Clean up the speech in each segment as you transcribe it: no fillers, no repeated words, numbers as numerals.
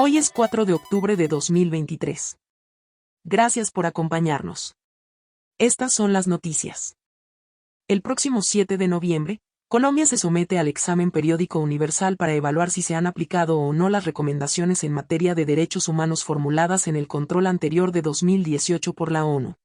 Hoy es 4 de octubre de 2023. Gracias por acompañarnos. Estas son las noticias. El próximo 7 de noviembre, Colombia se somete al examen periódico universal para evaluar si se han aplicado o no las recomendaciones en materia de derechos humanos formuladas en el control anterior de 2018 por la ONU.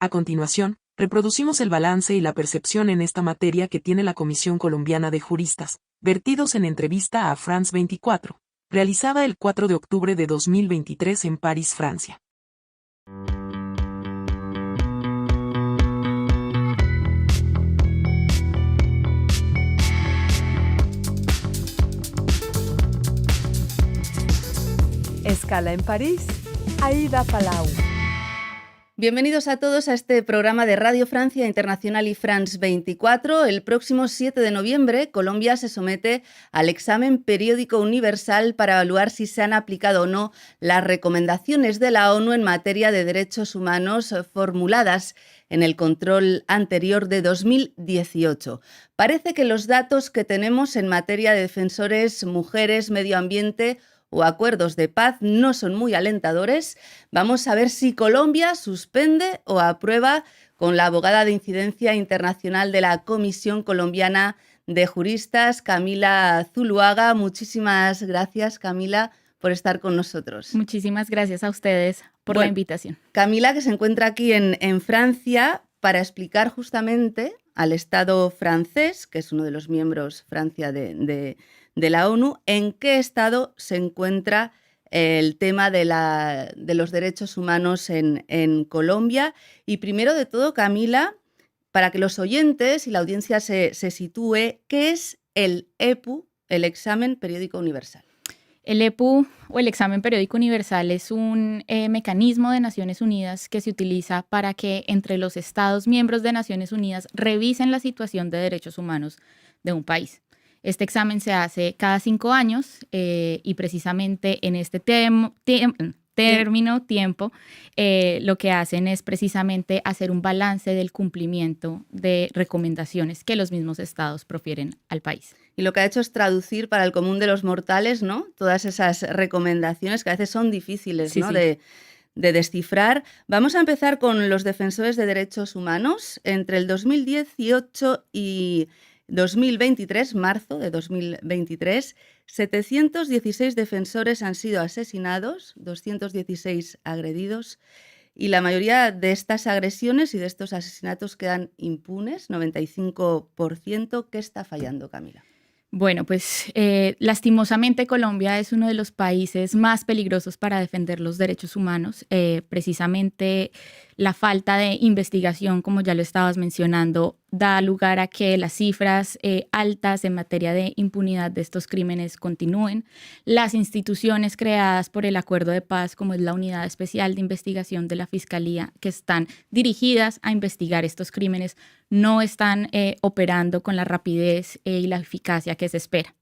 A continuación, reproducimos el balance y la percepción en esta materia que tiene la Comisión Colombiana de Juristas, vertidos en entrevista a France 24, realizada el 4 de octubre de 2023 en París, Francia. Escala en París, Aida Palau. Bienvenidos a todos a este programa de Radio Francia Internacional y France 24. El próximo 7 de noviembre, Colombia se somete al examen periódico universal para evaluar si se han aplicado o no las recomendaciones de la ONU en materia de derechos humanos formuladas en el control anterior de 2018. Parece que los datos que tenemos en materia de defensores, mujeres, medio ambiente o acuerdos de paz no son muy alentadores. Vamos a ver si Colombia suspende o aprueba con la abogada de incidencia internacional de la Comisión Colombiana de Juristas, Camila Zuluaga. Muchísimas gracias, Camila, por estar con nosotros. Muchísimas gracias a ustedes por la invitación. Camila, que se encuentra aquí en Francia para explicar justamente al Estado francés, que es uno de los miembros, Francia, de la ONU, en qué estado se encuentra el tema de los derechos humanos en Colombia. Y primero de todo, Camila, para que los oyentes y la audiencia se sitúe, ¿qué es el EPU, el Examen Periódico Universal? El EPU, o el Examen Periódico Universal, es un mecanismo de Naciones Unidas que se utiliza para que entre los Estados miembros de Naciones Unidas revisen la situación de derechos humanos de un país. Este examen se hace cada 5 años y precisamente en este tiempo, lo que hacen es precisamente hacer un balance del cumplimiento de recomendaciones que los mismos estados profieren al país. Y lo que ha hecho es traducir para el común de los mortales, ¿no?, todas esas recomendaciones que a veces son difíciles, ¿no?, de descifrar. Vamos a empezar con los defensores de derechos humanos. Entre el 2018 y 2023, marzo de 2023, 716 defensores han sido asesinados, 216 agredidos, y la mayoría de estas agresiones y de estos asesinatos quedan impunes, 95%. ¿Qué está fallando, Camila? Bueno, pues lastimosamente Colombia es uno de los países más peligrosos para defender los derechos humanos. Precisamente la falta de investigación, como ya lo estabas mencionando, da lugar a que las cifras altas en materia de impunidad de estos crímenes continúen. Las instituciones creadas por el Acuerdo de Paz, como es la Unidad Especial de Investigación de la Fiscalía, que están dirigidas a investigar estos crímenes, no están operando con la rapidez y la eficacia que se espera.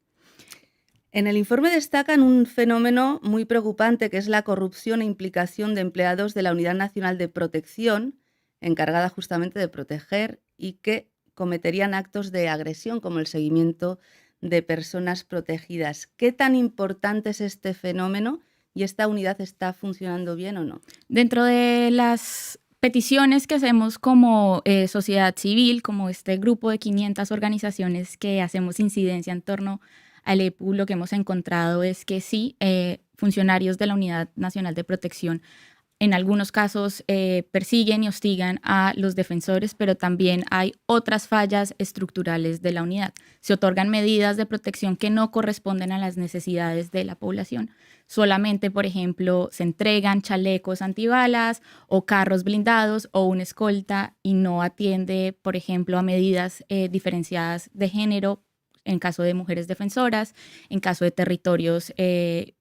En el informe destacan un fenómeno muy preocupante, que es la corrupción e implicación de empleados de la Unidad Nacional de Protección, encargada justamente de proteger, y que cometerían actos de agresión, como el seguimiento de personas protegidas. ¿Qué tan importante es este fenómeno y esta unidad está funcionando bien o no? Dentro de las peticiones que hacemos como sociedad civil, como este grupo de 500 organizaciones que hacemos incidencia en torno al EPU, lo que hemos encontrado es que sí, funcionarios de la Unidad Nacional de Protección en algunos casos persiguen y hostigan a los defensores, pero también hay otras fallas estructurales de la unidad. Se otorgan medidas de protección que no corresponden a las necesidades de la población. Solamente, por ejemplo, se entregan chalecos antibalas o carros blindados o una escolta y no atiende, por ejemplo, a medidas diferenciadas de género en caso de mujeres defensoras, en caso de territorios,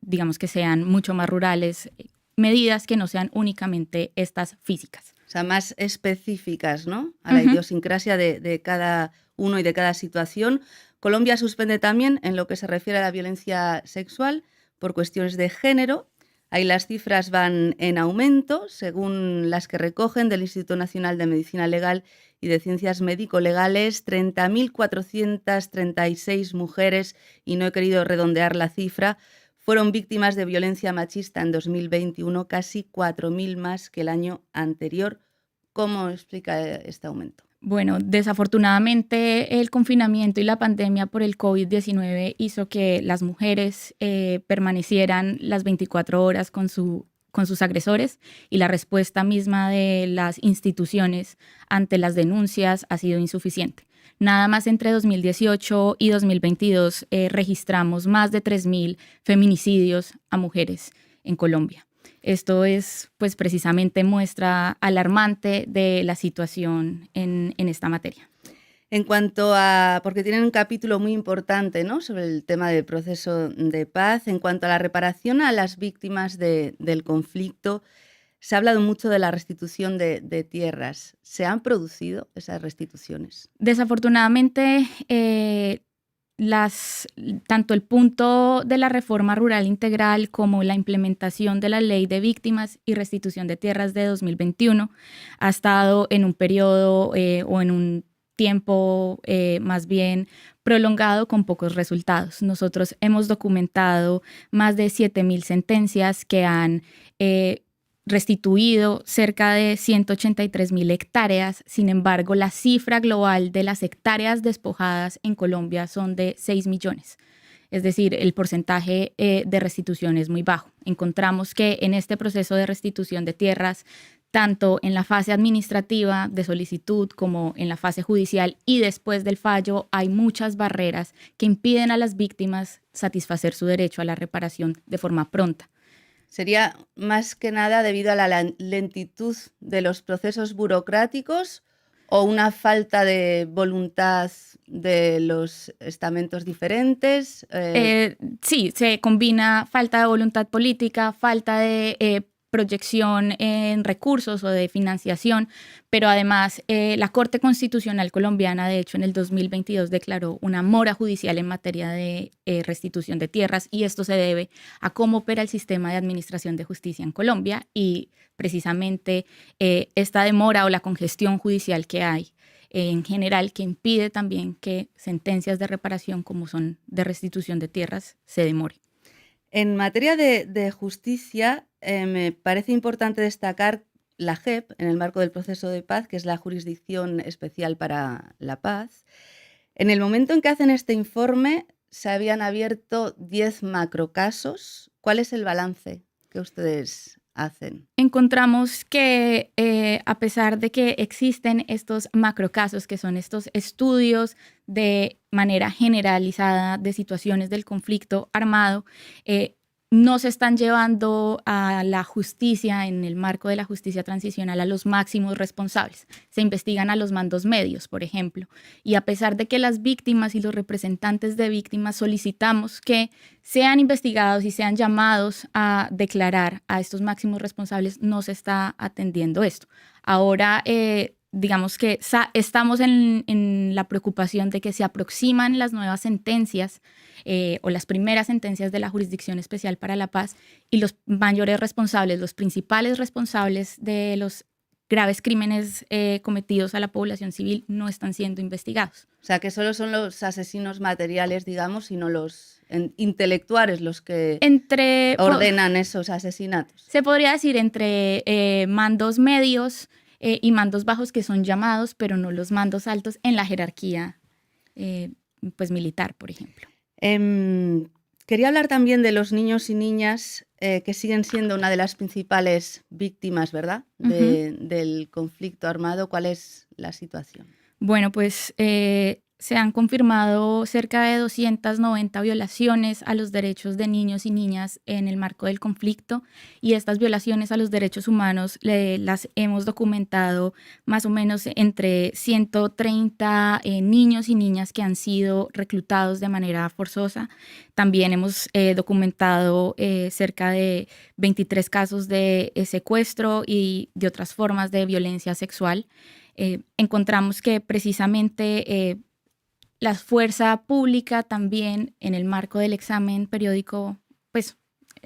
digamos que sean mucho más rurales, medidas que no sean únicamente estas físicas. O sea, más específicas, ¿no?, a la idiosincrasia de cada uno y de cada situación. Colombia suspende también en lo que se refiere a la violencia sexual por cuestiones de género. Ahí las cifras van en aumento, según las que recogen del Instituto Nacional de Medicina Legal y de Ciencias Médico-Legales, 30.436 mujeres, y no he querido redondear la cifra, fueron víctimas de violencia machista en 2021, casi 4.000 más que el año anterior. ¿Cómo explica este aumento? Bueno, desafortunadamente el confinamiento y la pandemia por el COVID-19 hizo que las mujeres permanecieran las 24 horas con sus agresores, y la respuesta misma de las instituciones ante las denuncias ha sido insuficiente. Nada más entre 2018 y 2022 registramos más de 3.000 feminicidios a mujeres en Colombia. Esto es, pues, precisamente muestra alarmante de la situación en esta materia. En cuanto a, porque tienen un capítulo muy importante, ¿no?, sobre el tema del proceso de paz, en cuanto a la reparación a las víctimas del conflicto, se ha hablado mucho de la restitución de tierras. ¿Se han producido esas restituciones? Desafortunadamente, tanto el punto de la reforma rural integral como la implementación de la Ley de Víctimas y Restitución de Tierras de 2021 ha estado en un periodo o en un tiempo más bien prolongado con pocos resultados. Nosotros hemos documentado más de 7.000 sentencias que han restituido cerca de 183.000 hectáreas. Sin embargo, la cifra global de las hectáreas despojadas en Colombia son de 6 millones. Es decir, el porcentaje de restitución es muy bajo. Encontramos que en este proceso de restitución de tierras, tanto en la fase administrativa de solicitud como en la fase judicial y después del fallo, hay muchas barreras que impiden a las víctimas satisfacer su derecho a la reparación de forma pronta. ¿Sería más que nada debido a la lentitud de los procesos burocráticos o una falta de voluntad de los estamentos diferentes? Sí, se combina falta de voluntad política, falta de proyección en recursos o de financiación, pero además la Corte Constitucional colombiana, de hecho, en el 2022 declaró una mora judicial en materia de restitución de tierras, y esto se debe a cómo opera el sistema de administración de justicia en Colombia y precisamente esta demora o la congestión judicial que hay en general, que impide también que sentencias de reparación como son de restitución de tierras se demoren. En materia de justicia, me parece importante destacar la JEP, en el marco del proceso de paz, que es la Jurisdicción Especial para la Paz. En el momento en que hacen este informe, se habían abierto 10 macrocasos. ¿Cuál es el balance que ustedes hacen? Encontramos que a pesar de que existen estos macrocasos, que son estos estudios de manera generalizada de situaciones del conflicto armado, no se están llevando a la justicia, en el marco de la justicia transicional, a los máximos responsables. Se investigan a los mandos medios, por ejemplo. Y a pesar de que las víctimas y los representantes de víctimas solicitamos que sean investigados y sean llamados a declarar a estos máximos responsables, no se está atendiendo esto. Ahora, digamos que estamos en la preocupación de que se aproximan las nuevas sentencias o las primeras sentencias de la Jurisdicción Especial para la Paz, y los mayores responsables, los principales responsables de los graves crímenes cometidos a la población civil no están siendo investigados. O sea, que solo son los asesinos materiales, digamos, y no los intelectuales los que ordenan esos asesinatos. Se podría decir entre mandos medios y mandos bajos, que son llamados, pero no los mandos altos en la jerarquía pues militar, por ejemplo. Quería hablar también de los niños y niñas que siguen siendo una de las principales víctimas, ¿verdad?, del conflicto armado. ¿Cuál es la situación? Bueno, pues se han confirmado cerca de 290 violaciones a los derechos de niños y niñas en el marco del conflicto, y estas violaciones a los derechos humanos las hemos documentado más o menos entre 130 niños y niñas que han sido reclutados de manera forzosa. También hemos documentado cerca de 23 casos de secuestro y de otras formas de violencia sexual. Encontramos que precisamente la fuerza pública también, en el marco del examen periódico, pues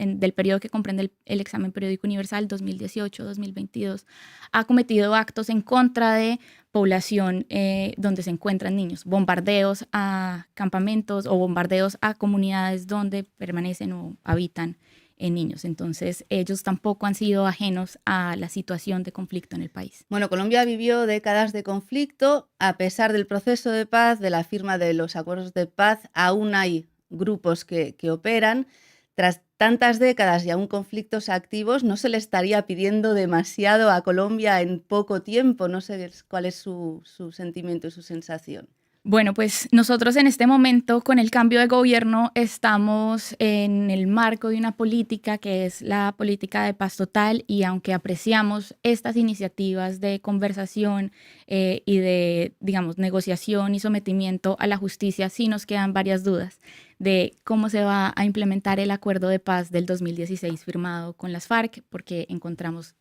del periodo que comprende el examen periódico universal 2018-2022, ha cometido actos en contra de población donde se encuentran niños, bombardeos a campamentos o bombardeos a comunidades donde permanecen o habitan niños. Entonces, ellos tampoco han sido ajenos a la situación de conflicto en el país. Bueno, Colombia vivió décadas de conflicto. A pesar del proceso de paz, de la firma de los acuerdos de paz, aún hay grupos que operan. Tras tantas décadas y aún conflictos activos, ¿no se le estaría pidiendo demasiado a Colombia en poco tiempo? No sé cuál es su sentimiento y su sensación. Bueno, pues nosotros en este momento, con el cambio de gobierno, estamos en el marco de una política que es la política de paz total, y aunque apreciamos estas iniciativas de conversación y de, digamos, negociación y sometimiento a la justicia, sí nos quedan varias dudas de cómo se va a implementar el acuerdo de paz del 2016 firmado con las FARC, porque encontramos,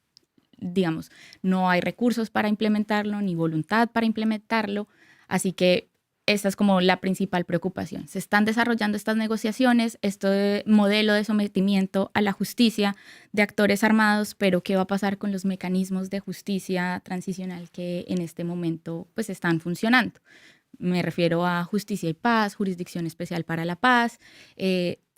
digamos, no hay recursos para implementarlo ni voluntad para implementarlo. Así que esta es como la principal preocupación. Se están desarrollando estas negociaciones, este modelo de sometimiento a la justicia de actores armados, pero ¿qué va a pasar con los mecanismos de justicia transicional que en este momento pues están funcionando? Me refiero a justicia y paz, jurisdicción especial para la paz.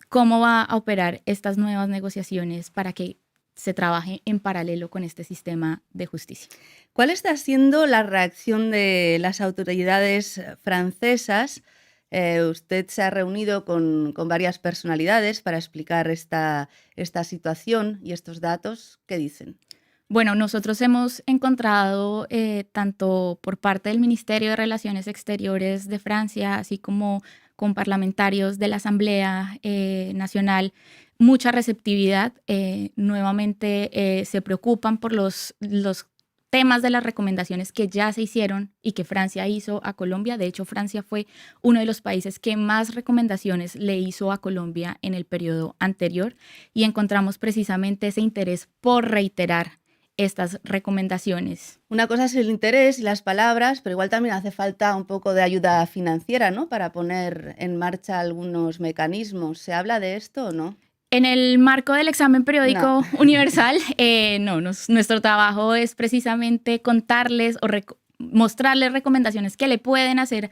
¿Cómo va a operar estas nuevas negociaciones para que se trabaje en paralelo con este sistema de justicia? ¿Cuál está siendo la reacción de las autoridades francesas? Usted se ha reunido con varias personalidades para explicar esta situación y estos datos. ¿Qué dicen? Bueno, nosotros hemos encontrado tanto por parte del Ministerio de Relaciones Exteriores de Francia, así como con parlamentarios de la Asamblea Nacional, mucha receptividad. Nuevamente se preocupan por los temas de las recomendaciones que ya se hicieron y que Francia hizo a Colombia. De hecho, Francia fue uno de los países que más recomendaciones le hizo a Colombia en el periodo anterior, y encontramos precisamente ese interés por reiterar estas recomendaciones. Una cosa es el interés y las palabras, pero igual también hace falta un poco de ayuda financiera, ¿no?, para poner en marcha algunos mecanismos. ¿Se habla de esto o no? En el marco del examen periódico universal, nuestro trabajo es precisamente contarles o mostrarles recomendaciones que le pueden hacer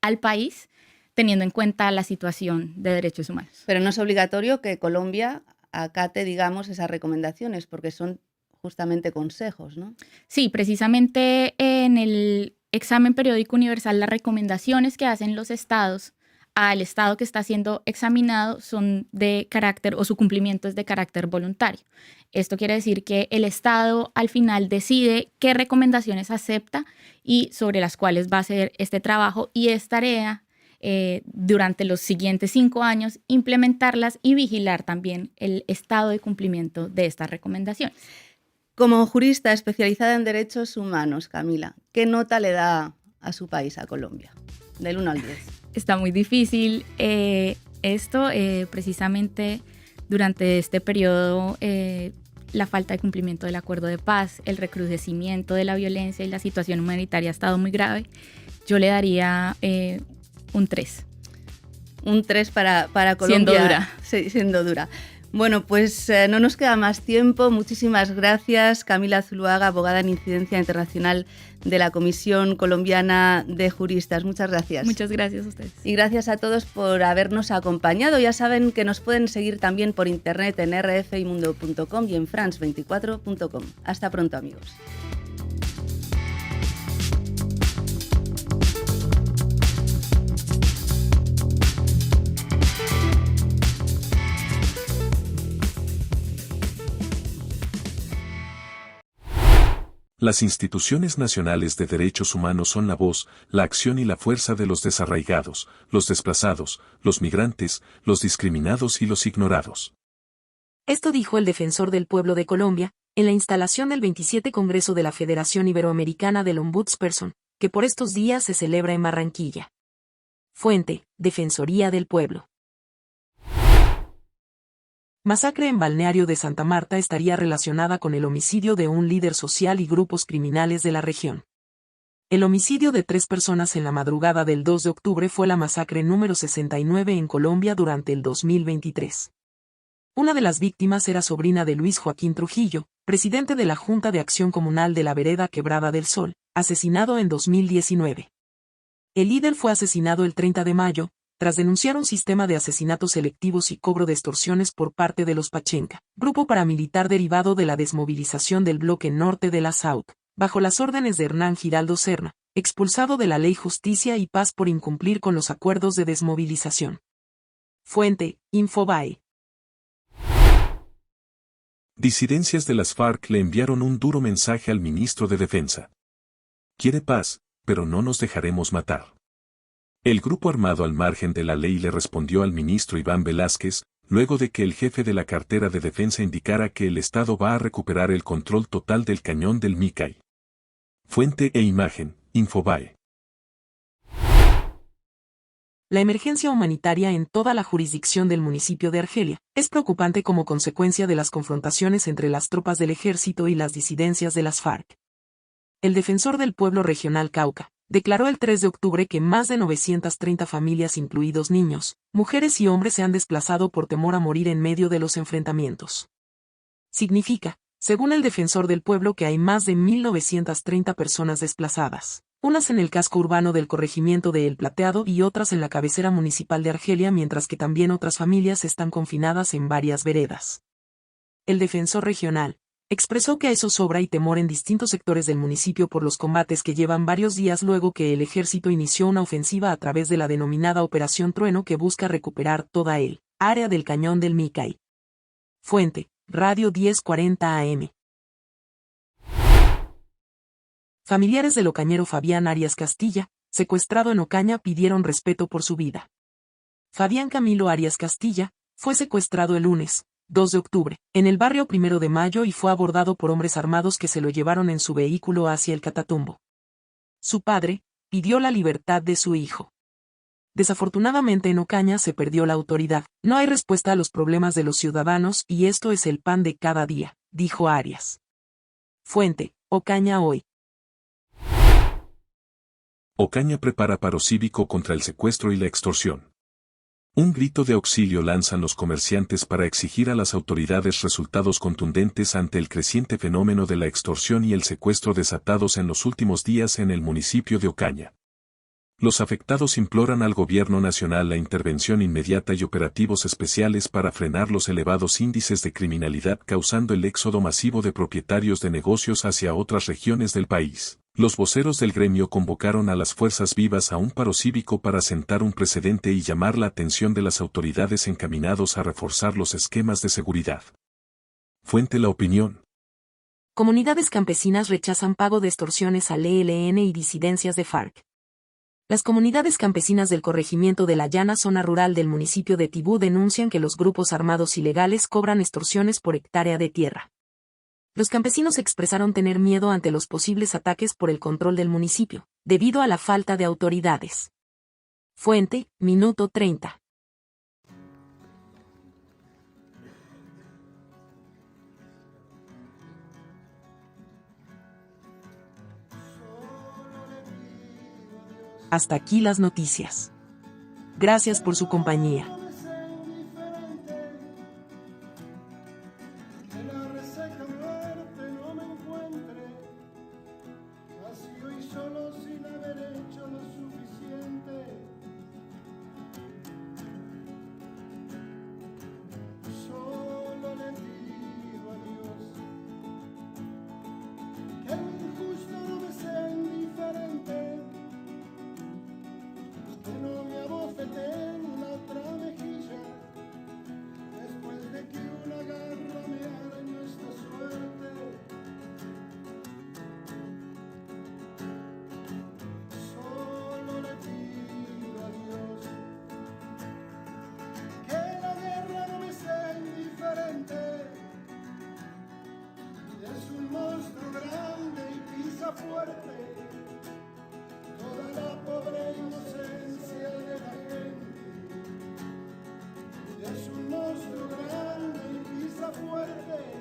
al país teniendo en cuenta la situación de derechos humanos. Pero no es obligatorio que Colombia acate, digamos, esas recomendaciones, porque son justamente consejos, ¿no? Sí, precisamente en el examen periódico universal, las recomendaciones que hacen los estados al estado que está siendo examinado son de carácter, o su cumplimiento es de carácter voluntario. Esto quiere decir que el estado al final decide qué recomendaciones acepta y sobre las cuales va a hacer este trabajo, y es tarea durante los siguientes 5 años implementarlas y vigilar también el estado de cumplimiento de estas recomendaciones. Como jurista especializada en derechos humanos, Camila, ¿qué nota le da a su país, a Colombia, del 1 al 10? Está muy difícil esto, precisamente durante este periodo, la falta de cumplimiento del acuerdo de paz, el recrudecimiento de la violencia y la situación humanitaria ha estado muy grave. Yo le daría un 3. Un 3 para Colombia. Siendo dura. Sí, siendo dura. Bueno, pues no nos queda más tiempo. Muchísimas gracias, Camila Zuluaga, abogada en incidencia internacional de la Comisión Colombiana de Juristas. Muchas gracias. Muchas gracias a ustedes. Y gracias a todos por habernos acompañado. Ya saben que nos pueden seguir también por internet en rfimundo.com y en france24.com. Hasta pronto, amigos. Las instituciones nacionales de derechos humanos son la voz, la acción y la fuerza de los desarraigados, los desplazados, los migrantes, los discriminados y los ignorados. Esto dijo el defensor del pueblo de Colombia, en la instalación del 27 Congreso de la Federación Iberoamericana del Ombudsperson, que por estos días se celebra en Barranquilla. Fuente: Defensoría del Pueblo. Masacre en Balneario de Santa Marta estaría relacionada con el homicidio de un líder social y grupos criminales de la región. El homicidio de 3 personas en la madrugada del 2 de octubre fue la masacre número 69 en Colombia durante el 2023. Una de las víctimas era sobrina de Luis Joaquín Trujillo, presidente de la Junta de Acción Comunal de la Vereda Quebrada del Sol, asesinado en 2019. El líder fue asesinado el 30 de mayo, tras denunciar un sistema de asesinatos selectivos y cobro de extorsiones por parte de los Pachenca, grupo paramilitar derivado de la desmovilización del bloque norte de la SAUC, bajo las órdenes de Hernán Giraldo Serna, expulsado de la Ley Justicia y Paz por incumplir con los acuerdos de desmovilización. Fuente, Infobae. Disidencias de las FARC le enviaron un duro mensaje al ministro de Defensa. Quiere paz, pero no nos dejaremos matar. El grupo armado al margen de la ley le respondió al ministro Iván Velázquez, luego de que el jefe de la cartera de defensa indicara que el Estado va a recuperar el control total del cañón del Micay. Fuente e imagen, Infobae. La emergencia humanitaria en toda la jurisdicción del municipio de Argelia es preocupante como consecuencia de las confrontaciones entre las tropas del ejército y las disidencias de las FARC. El defensor del pueblo regional Cauca declaró el 3 de octubre que más de 930 familias, incluidos niños, mujeres y hombres, se han desplazado por temor a morir en medio de los enfrentamientos. Significa, según el defensor del pueblo, que hay más de 1.930 personas desplazadas, unas en el casco urbano del corregimiento de El Plateado y otras en la cabecera municipal de Argelia, mientras que también otras familias están confinadas en varias veredas. El defensor regional expresó que a eso sobra y temor en distintos sectores del municipio por los combates que llevan varios días luego que el ejército inició una ofensiva a través de la denominada Operación Trueno que busca recuperar toda el área del cañón del Micay. Fuente, Radio 1040 AM. Familiares del ocañero Fabián Arias Castilla, secuestrado en Ocaña, pidieron respeto por su vida. Fabián Camilo Arias Castilla fue secuestrado el lunes, 2 de octubre, en el barrio 1 de Mayo y fue abordado por hombres armados que se lo llevaron en su vehículo hacia el Catatumbo. Su padre pidió la libertad de su hijo. Desafortunadamente en Ocaña se perdió la autoridad, no hay respuesta a los problemas de los ciudadanos y esto es el pan de cada día, dijo Arias. Fuente, Ocaña Hoy. Ocaña prepara paro cívico contra el secuestro y la extorsión. Un grito de auxilio lanzan los comerciantes para exigir a las autoridades resultados contundentes ante el creciente fenómeno de la extorsión y el secuestro desatados en los últimos días en el municipio de Ocaña. Los afectados imploran al gobierno nacional la intervención inmediata y operativos especiales para frenar los elevados índices de criminalidad causando el éxodo masivo de propietarios de negocios hacia otras regiones del país. Los voceros del gremio convocaron a las fuerzas vivas a un paro cívico para sentar un precedente y llamar la atención de las autoridades encaminados a reforzar los esquemas de seguridad. Fuente La Opinión. Comunidades campesinas rechazan pago de extorsiones al ELN y disidencias de FARC. Las comunidades campesinas del corregimiento de la Llana, zona rural del municipio de Tibú, denuncian que los grupos armados ilegales cobran extorsiones por hectárea de tierra. Los campesinos expresaron tener miedo ante los posibles ataques por el control del municipio, debido a la falta de autoridades. Fuente, Minuto 30. Hasta aquí las noticias. Gracias por su compañía. Fuerte, toda la pobre inocencia de la gente, es un monstruo grande y pisa fuerte.